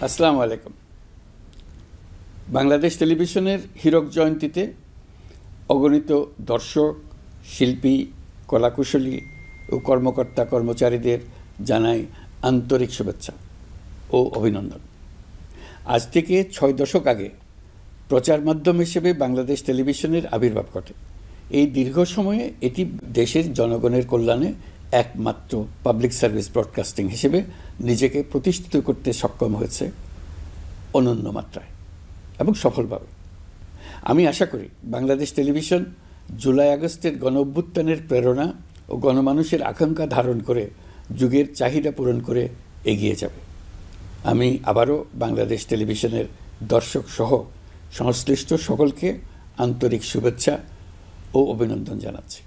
আসসালামু আলাইকুম। বাংলাদেশ টেলিভিশনের হীরক জয়ন্তীতে অগণিত দর্শক, শিল্পী, কলাকুশলী ও কর্মকর্তা কর্মচারীদের জানাই আন্তরিক শুভেচ্ছা ও অভিনন্দন। আজ থেকে ৬ দশক আগে প্রচার মাধ্যম হিসেবে বাংলাদেশ টেলিভিশনের আবির্ভাব ঘটে। এই দীর্ঘ সময়ে এটি দেশের জনগণের কল্যাণে একমাত্র পাবলিক সার্ভিস ব্রডকাস্টিং হিসেবে নিজেকে প্রতিষ্ঠিত করতে সক্ষম হয়েছে অনন্য মাত্রায় এবং সফলভাবে। আমি আশা করি বাংলাদেশ টেলিভিশন জুলাই আগস্টের গণ অভ্যুত্থানের প্রেরণা ও গণমানুষের আকাঙ্ক্ষা ধারণ করে যুগের চাহিদা পূরণ করে এগিয়ে যাবে। আমি আবারও বাংলাদেশ টেলিভিশনের দর্শক সহ সংশ্লিষ্ট সকলকে আন্তরিক শুভেচ্ছা ও অভিনন্দন জানাচ্ছি।